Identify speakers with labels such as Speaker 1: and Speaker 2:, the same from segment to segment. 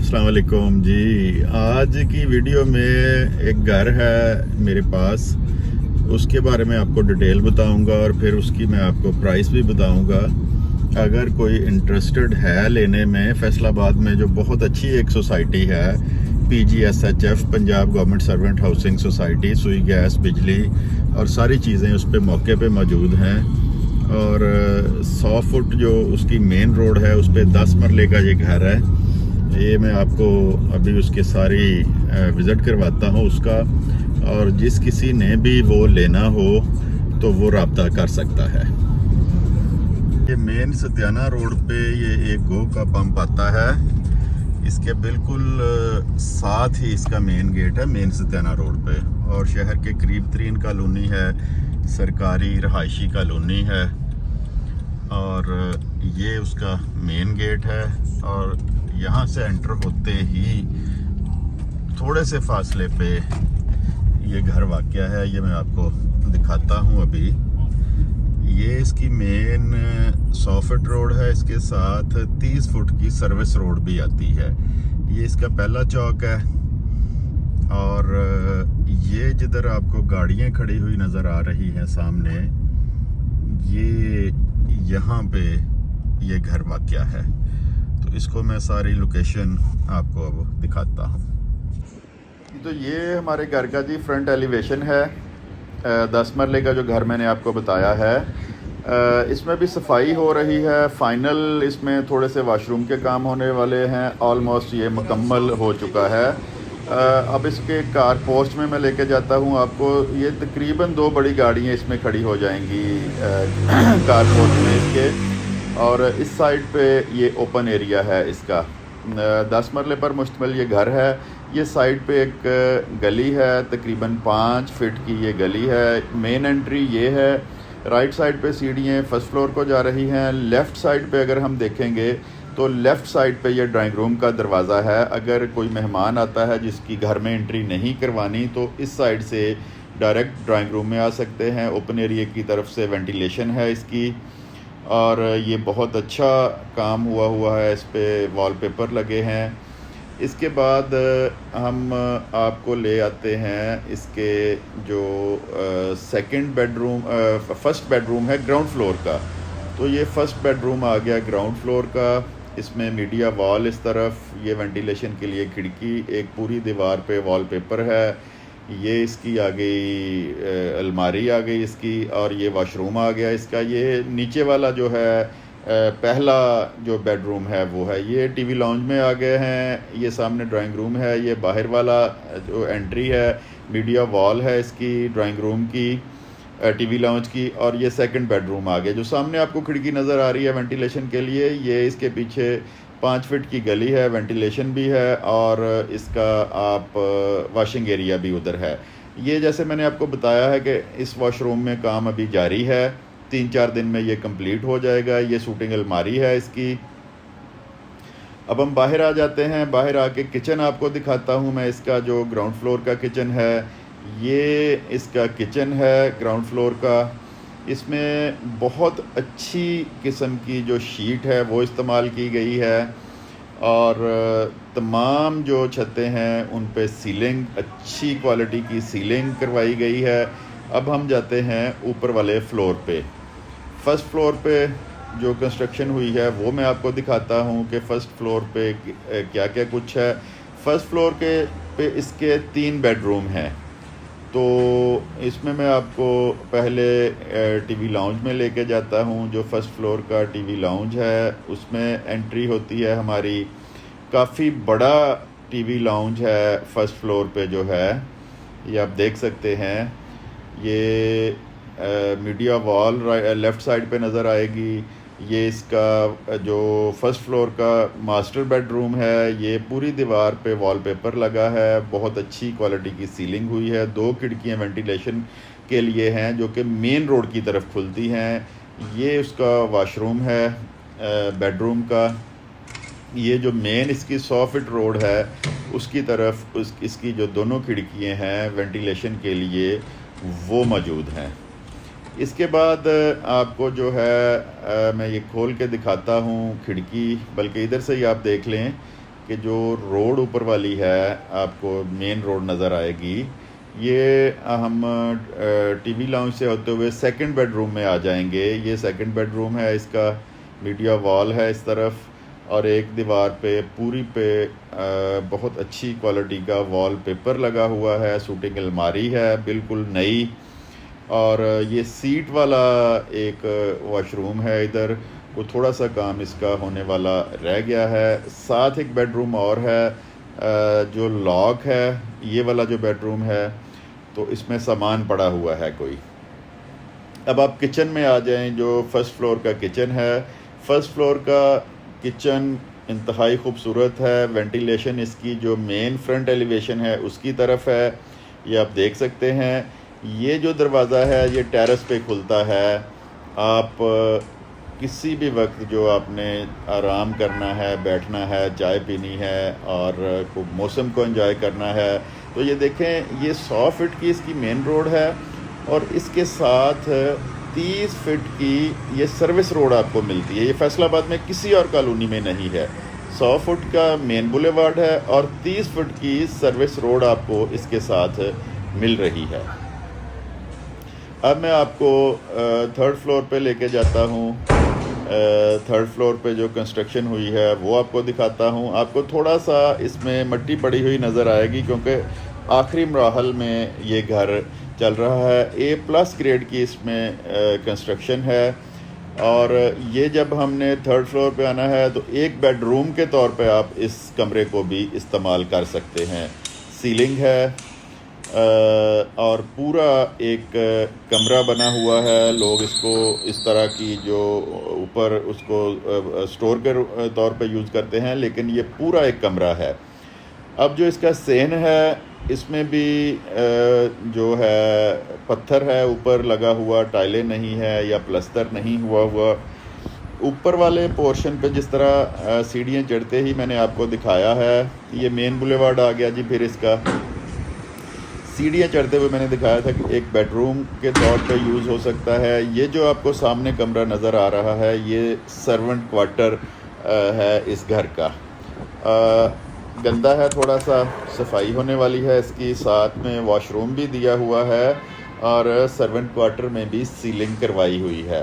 Speaker 1: अस्सलाम वालेकुम जी। आज की वीडियो में एक घर है मेरे पास, उसके बारे में आपको डिटेल बताऊंगा और फिर उसकी मैं आपको प्राइस भी बताऊंगा। अगर कोई इंटरेस्टेड है लेने में, फैसलाबाद में जो बहुत अच्छी एक सोसाइटी है PGSHF, Punjab government servant housing society, सुई गैस, बिजली और सारी चीज़ें उस पर मौके पे मौजूद हैं। और 100 फुट जो उसकी मेन रोड है उस पर 10 मरले का ये घर है। ये मैं आपको अभी उसकी सारी विज़िट करवाता हूँ उसका, और जिस किसी ने भी वो लेना हो तो वो रब्ता कर सकता है। ये मेन सत्याना रोड पे ये एक गो का पंप आता है, इसके बिल्कुल साथ ही इसका मेन गेट है मेन सत्याना रोड पे। और शहर के करीब तरीन कॉलोनी है, सरकारी रहायशी कॉलोनी है, और ये उसका मेन गेट है। और यहाँ से एंटर होते ही थोड़े से फासले पे ये घर वाक़या है। ये मैं आपको दिखाता हूँ अभी। ये इसकी मेन 100 फुट रोड है, इसके साथ 30 फुट की सर्विस रोड भी आती है। ये इसका पहला चौक है। और ये जिधर आपको गाड़ियाँ खड़ी हुई नज़र आ रही हैं सामने, ये यहाँ पे ये घर वाक़या है। तो इसको मैं सारी लोकेशन आपको अब दिखाता हूँ। तो ये हमारे घर का जी फ्रंट एलिवेशन है। 10 मरले का जो घर मैंने आपको बताया है, इसमें भी सफाई हो रही है। फाइनल इसमें थोड़े से वाशरूम के काम होने वाले हैं। ऑलमोस्ट ये मुकम्मल हो चुका है। अब इसके कार पोस्ट में मैं लेके जाता हूँ आपको। ये तकरीबन 2 बड़ी गाड़ियाँ इसमें खड़ी हो जाएंगी कार पोस्ट में इसके। और इस साइड पे ये ओपन एरिया है इसका। 10 मरले पर मुश्तमिल ये घर है। ये साइड पे एक गली है, तकरीबन 5 फीट की ये गली है। मेन एंट्री ये है। राइट साइड पे सीढ़ियाँ फर्स्ट फ्लोर को जा रही हैं। लेफ़्ट साइड पे अगर हम देखेंगे तो लेफ़्ट साइड पे ये ड्राइंग रूम का दरवाज़ा है। अगर कोई मेहमान आता है जिसकी घर में एंट्री नहीं करवानी तो इस साइड से डायरेक्ट ड्राइंग रूम में आ सकते हैं। ओपन एरिया की तरफ से वेंटिलेशन है इसकी, और ये बहुत अच्छा काम हुआ है। इस पर वॉलपेपर लगे हैं। इसके बाद हम आपको ले आते हैं इसके जो सेकंड बेडरूम, फर्स्ट बेडरूम है ग्राउंड फ्लोर का। तो ये फर्स्ट बेडरूम आ गया ग्राउंड फ्लोर का। इसमें मीडिया वॉल इस तरफ, ये वेंटिलेशन के लिए खिड़की, एक पूरी दीवार पे वॉलपेपर है। ये इसकी आ गई अलमारी आ गई इसकी, और ये वॉशरूम आ गया इसका। ये नीचे वाला जो है पहला जो बेडरूम है वो है। ये टीवी लाउंज में आ गए हैं। ये सामने ड्राइंग रूम है। ये बाहर वाला जो एंट्री है मीडिया वॉल है इसकी, ड्राइंग रूम की, टीवी लाउंज की। और ये सेकंड बेडरूम आ गया। जो सामने आपको खिड़की नज़र आ रही है वेंटिलेशन के लिए, ये इसके पीछे 5 फीट की गली है, वेंटिलेशन भी है, और इसका आप वॉशिंग एरिया भी उधर है। ये जैसे मैंने आपको बताया है कि इस वॉशरूम में काम अभी जारी है। 3-4 दिन में ये कंप्लीट हो जाएगा। ये शूटिंग अलमारी है इसकी। अब हम बाहर आ जाते हैं। बाहर आके किचन आपको दिखाता हूँ मैं। इसका जो ग्राउंड फ्लोर का किचन है, ये इसका किचन है ग्राउंड फ्लोर का। इसमें बहुत अच्छी किस्म की जो शीट है वो इस्तेमाल की गई है, और तमाम जो छतें हैं उन पे सीलिंग, अच्छी क्वालिटी की सीलिंग करवाई गई है। अब हम जाते हैं ऊपर वाले फ्लोर पे। फर्स्ट फ्लोर पे जो कंस्ट्रक्शन हुई है वो मैं आपको दिखाता हूँ कि फ़र्स्ट फ्लोर पे क्या क्या कुछ है। फर्स्ट फ्लोर पे इसके 3 बेडरूम हैं। तो इसमें मैं आपको पहले टीवी लाउंज में लेके जाता हूँ। जो फर्स्ट फ्लोर का टीवी लाउंज है उसमें एंट्री होती है हमारी। काफ़ी बड़ा टीवी लाउंज है फर्स्ट फ्लोर पे जो है, ये आप देख सकते हैं। ये मीडिया वॉल लेफ़्ट साइड पे नज़र आएगी। ये इसका जो फर्स्ट फ्लोर का मास्टर बेडरूम है, ये पूरी दीवार पे वॉलपेपर लगा है। बहुत अच्छी क्वालिटी की सीलिंग हुई है। 2 खिड़कियाँ वेंटिलेशन के लिए हैं जो कि मेन रोड की तरफ खुलती हैं। ये उसका वॉशरूम है बेडरूम का। ये जो मेन इसकी 100 फीट रोड है उसकी तरफ इसकी जो दोनों खिड़कियाँ हैं वेंटिलेशन के लिए वो मौजूद हैं। इसके बाद आपको जो है मैं ये खोल के दिखाता हूँ खिड़की, बल्कि इधर से ही आप देख लें कि जो रोड ऊपर वाली है आपको मेन रोड नज़र आएगी, ये हम टीवी लाउंज से होते हुए सेकंड बेडरूम में आ जाएंगे। ये सेकंड बेडरूम है, इसका मीडिया वॉल है इस तरफ, और एक दीवार पे पूरी पे बहुत अच्छी क्वालिटी का वॉलपेपर लगा हुआ है। शूटिंग अलमारी है बिल्कुल नई, और ये सीट वाला एक वॉशरूम है। इधर को थोड़ा सा काम इसका होने वाला रह गया है। साथ एक बेडरूम और है जो लॉक है, ये वाला जो बेडरूम है, तो इसमें सामान पड़ा हुआ है कोई। अब आप किचन में आ जाएं, जो फर्स्ट फ्लोर का किचन है। फर्स्ट फ्लोर का किचन इंतहाई खूबसूरत है। वेंटिलेशन इसकी जो मेन फ्रंट एलिवेशन है उसकी तरफ है, ये आप देख सकते हैं। ये जो दरवाज़ा है ये टेरेस पे खुलता है। आप किसी भी वक्त जो आपने आराम करना है, बैठना है, चाय पीनी है और मौसम को एंजॉय करना है, तो ये देखें, ये 100 फीट की इसकी मेन रोड है और इसके साथ 30 फीट की ये सर्विस रोड आपको मिलती है। ये फैसलाबाद में किसी और कॉलोनी में नहीं है। 100 फुट का मेन बुलेवार्ड है और 30 फुट की सर्विस रोड आपको इसके साथ मिल रही है। अब मैं आपको थर्ड फ्लोर पे लेके जाता हूँ। थर्ड फ्लोर पे जो कंस्ट्रक्शन हुई है वो आपको दिखाता हूँ। आपको थोड़ा सा इसमें मट्टी पड़ी हुई नज़र आएगी क्योंकि आखिरी मराहल में ये घर चल रहा है। A+ ग्रेड की इसमें कंस्ट्रक्शन है, और ये जब हमने थर्ड फ्लोर पे आना है तो एक बेडरूम के तौर पे आप इस कमरे को भी इस्तेमाल कर सकते हैं। सीलिंग है और पूरा एक कमरा बना हुआ है। लोग इसको इस तरह की जो ऊपर उसको स्टोर के तौर पे यूज़ करते हैं, लेकिन ये पूरा एक कमरा है। अब जो इसका सेन है इसमें भी जो है पत्थर है ऊपर लगा हुआ, टाइलें नहीं है या प्लस्तर नहीं हुआ। ऊपर वाले पोर्शन पे जिस तरह सीढ़ियाँ चढ़ते ही मैंने आपको दिखाया है, ये मेन बुलेवार्ड आ गया जी। फिर इसका सीढ़ियाँ चढ़ते हुए मैंने दिखाया था कि एक बेडरूम के तौर पे यूज़ हो सकता है। ये जो आपको सामने कमरा नज़र आ रहा है ये सर्वेंट क्वार्टर है इस घर का। गंदा है, थोड़ा सा सफाई होने वाली है इसकी। साथ में वॉशरूम भी दिया हुआ है और सर्वेंट क्वार्टर में भी सीलिंग करवाई हुई है।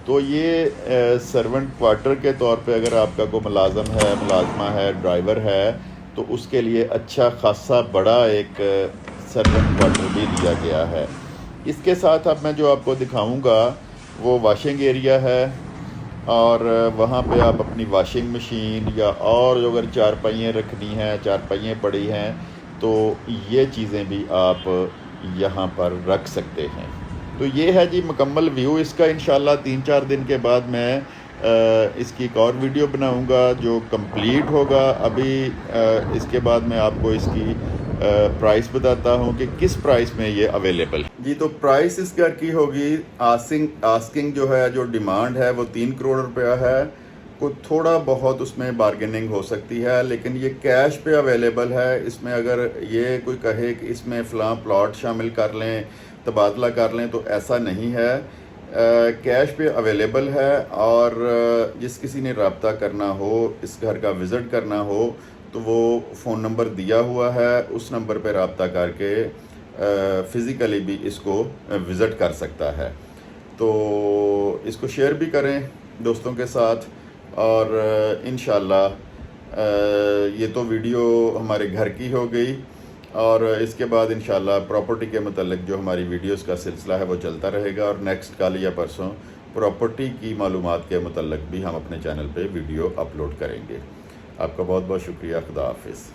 Speaker 1: तो ये सर्वेंट क्वार्टर के तौर पे अगर आपका कोई मुलाजम है, मुलाजमा है, ड्राइवर है, तो उसके लिए अच्छा खासा बड़ा एक सर्वेंट क्वार्टर भी दिया गया है। इसके साथ अब मैं जो आपको दिखाऊंगा वो वॉशिंग एरिया है, और वहाँ पे आप अपनी वॉशिंग मशीन या और जो अगर चारपाइयाँ रखनी हैं, चारपाइयाँ पड़ी हैं, तो ये चीज़ें भी आप यहाँ पर रख सकते हैं। तो ये है जी मुकम्मल व्यू इसका। इंशाल्लाह 3-4 दिन के बाद मैं इसकी एक और वीडियो बनाऊंगा जो कंप्लीट होगा। अभी इसके बाद मैं आपको इसकी प्राइस बताता हूँ कि किस प्राइस में ये अवेलेबल जी। तो प्राइस इस घर की होगी, आस्किंग जो है, जो डिमांड है वो 3 करोड़ रुपया है। को थोड़ा बहुत उसमें बार्गेनिंग हो सकती है, लेकिन ये कैश पे अवेलेबल है। इसमें अगर ये कोई कहे कि इसमें फ़लाँ प्लॉट शामिल कर लें, तबादला कर लें, तो ऐसा नहीं है। कैश पे अवेलेबल है, और जिस किसी ने रब्ता करना हो, इस घर का विज़िट करना हो, तो वो फ़ोन नंबर दिया हुआ है, उस नंबर पे रब्ता करके फ़िज़िकली भी इसको विज़िट कर सकता है। तो इसको शेयर भी करें दोस्तों के साथ, और इंशाल्लाह ये तो वीडियो हमारे घर की हो गई, और इसके बाद इंशाल्लाह प्रॉपर्टी के मतलब जो हमारी वीडियोस का सिलसिला है वो चलता रहेगा, और नेक्स्ट कल या परसों प्रॉपर्टी की मालूमात के मतलब भी हम अपने चैनल पे वीडियो अपलोड करेंगे। आपका बहुत बहुत शुक्रिया। खुदा हाफिज़।